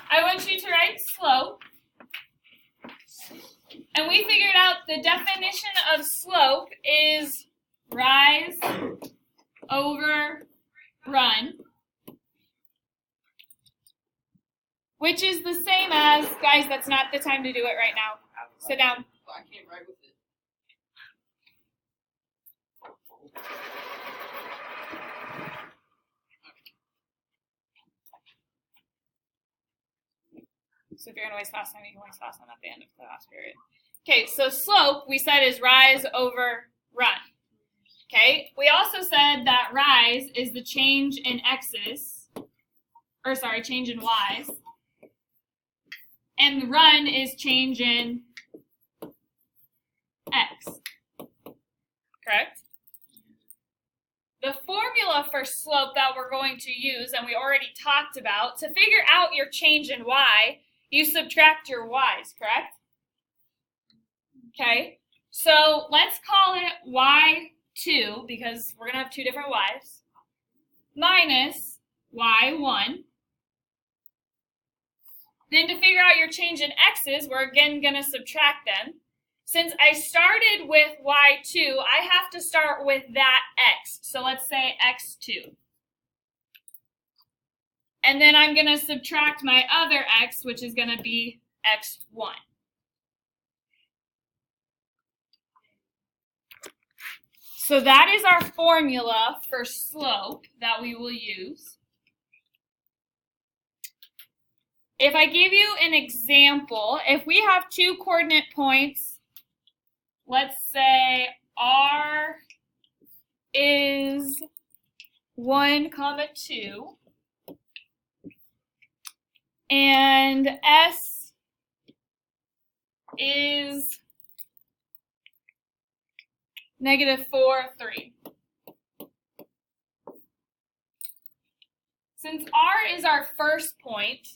I want you to write slope. And we figured out the definition of slope is rise over run, which is the same as, guys, that's not the time to do it right now. Sit down. I can't write with it. So if you're going to waste fast time, you can waste fast time at the end of the class period. Okay, so slope, we said, is rise over run. Okay, we also said that rise is the change in x's, or sorry, change in y's, and run is change in x. Correct? The formula for slope that we're going to use, and we already talked about, to figure out your change in y, you subtract your y's, correct? Okay, so let's call it y2, because we're going to have two different y's, minus y1. Then to figure out your change in x's, we're again going to subtract them. Since I started with y2, I have to start with that x. So let's say x2. And then I'm going to subtract my other x, which is going to be x1. So that is our formula for slope that we will use. If I give you an example, if we have two coordinate points, let's say R is 1, 2, and S is -4, 3. Since R is our first point,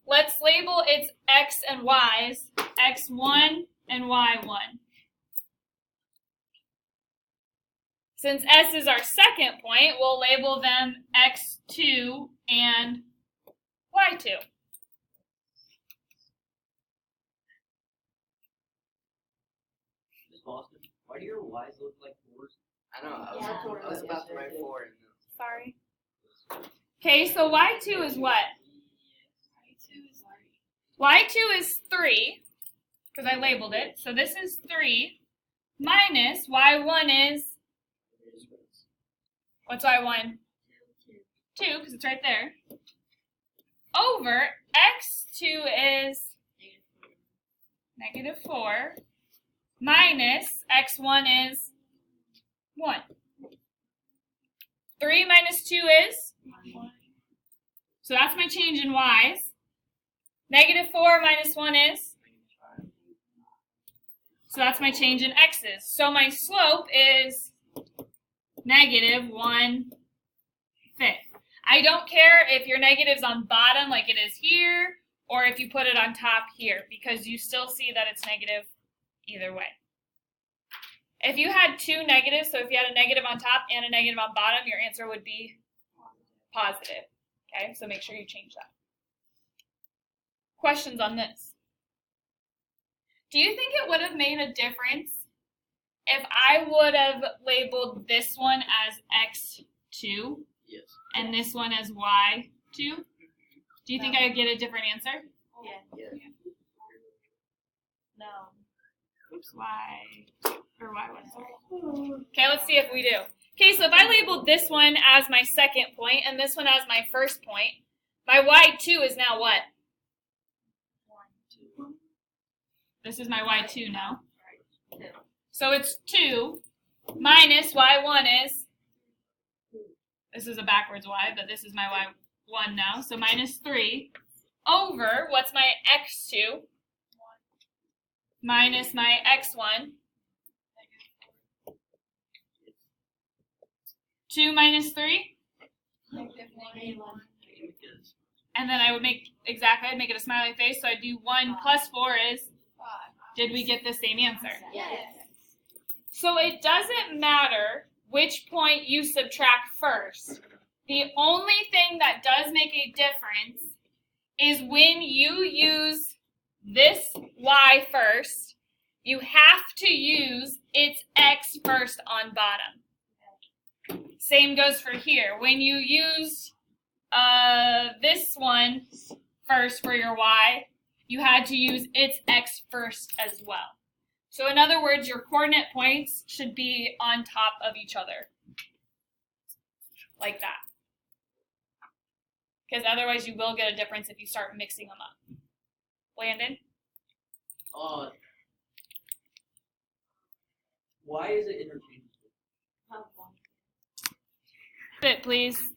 let's label its x and y's x1 and y1. Since S is our second point, we'll label them x2 and y2. Miss Boston, why do your Y's look like 4s? I know, I was Yeah. about to write 4. And Sorry. Okay, so y2 is what? Y2 is 3, because I labeled it. So this is 3 minus y1 is, what's y1? 2, because it's right there. Over x2 is -4 minus x1 is 1. 3 minus 2 is? So that's my change in y's. -4 minus 1 is? So that's my change in x's. So my slope is -1/5. I don't care if your negative's on bottom like it is here, or if you put it on top here, because you still see that it's negative either way. If you had two negatives, so if you had a negative on top and a negative on bottom, your answer would be positive. Okay, so make sure you change that. Questions on this? Do you think it would have made a difference if I would have labeled this one as x2 yes. and this one as y2? Do you think I would get a different answer? Yeah. Yeah. No. Oops, or y1, sorry. Okay, let's see if we do. Okay, so if I labeled this one as my second point and this one as my first point, my y2 is now what? This is my y2 now. So it's 2 minus y1 is, this is a backwards y, but this is my y1 now, so -3 over, what's my x2? Minus my x1. 2 minus 3? And then I would make, exactly, I'd make it a smiley face, so I'd do 1 plus 4 is, did we get the same answer? Yes. So it doesn't matter which point you subtract first. The only thing that does make a difference is when you use this y first, you have to use its x first on bottom. Same goes for here. When you use this one first for your y, you had to use its x first as well. So in other words, your coordinate points should be on top of each other. Like that. Because otherwise you will get a difference if you start mixing them up. Landon? Why is it interchangeable? Fit, please.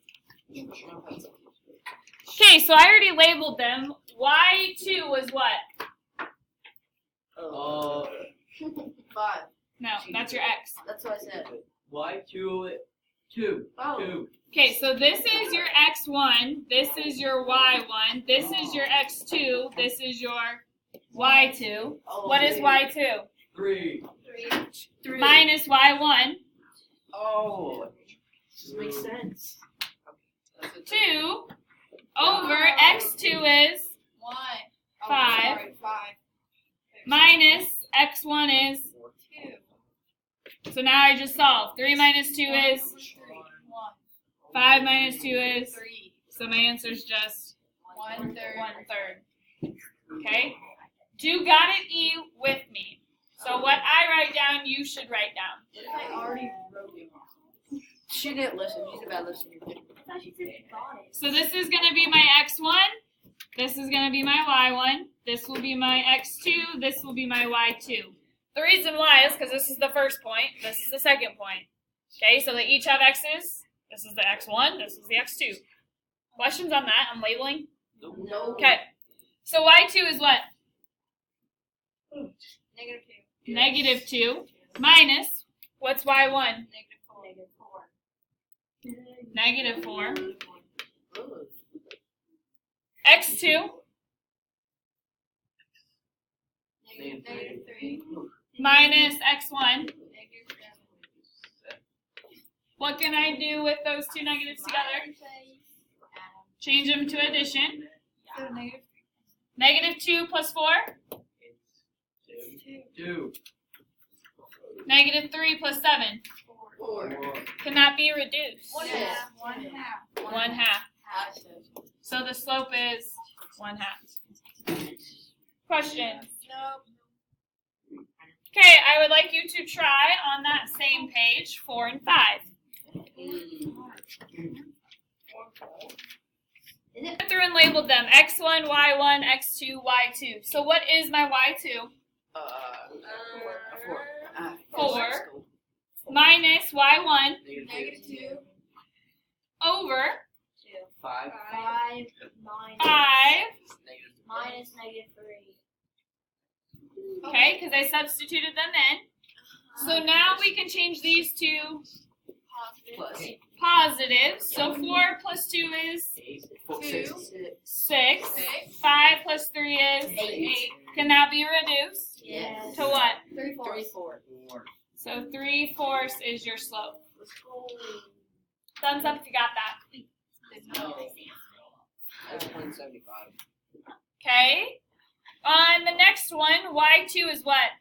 Okay, so I already labeled them. Y2 was what? 5. No, that's your x. That's what I said. Y2, 2. Oh. 2. Okay, so this is your x1, this is your y1, this is your x2, this is your y2. What is y2? 3. 3. Minus y1. Oh. This makes sense. 2 over x2 is Why? 5 5. minus x1 is, 2. so now I just solved. 3 minus 2 is, 1. 5 minus 2 is, 3. so my answer is just 1/3. 1/3. Okay? Do got it E with me. So what I write down, you should write down. I already wrote it. She didn't listen. She's a bad listener. So this is going to be my x1, this is going to be my y1, this will be my x2, this will be my y2. The reason why is because this is the first point, this is the second point. Okay, so they each have x's. This is the x1, this is the x2. Questions on that? I'm labeling? No. Okay. So y2 is what? -2. -2 minus, what's y1? -4. x2 -3. minus x1. -7. What can I do with those two negatives together? Change them to addition. So -2 plus 4. 2. -3 plus 7. 4. Cannot be reduced. 1/2. 1/2. So the slope is 1/2. Questions? Nope. Okay, I would like you to try on that same page 4 and 5. Went through and labeled them x1, y1, x2, y2. So what is my y2? 4 minus y1 -2. over 5. 5 5. minus -3. Okay, because I substituted them in. So now we can change these to Positive. positives. So 4 plus 2 is 2. 6. 6. 5 plus 3 is 8. Can that be reduced? Yes. To what? 3/4. 4. So 3/4 is your slope. Thumbs up if you got that. That's 175. Okay. On the next one, y2 is what?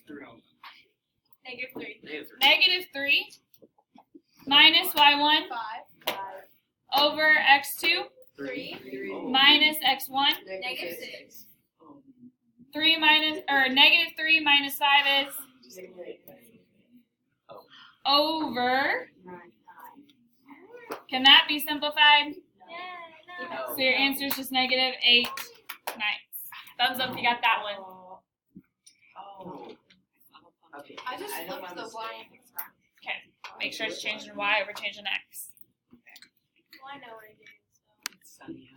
-3. -3 minus y1 5. over x2 3. minus x1. -6. 3 minus, or -3 minus 5 is over. Can that be simplified? So your answer is just -8 ninths. Thumbs up if you got that one. Okay. I just flipped the y. Okay. Make sure it's changing y over changing x. Well, I know what it is. So. Sunny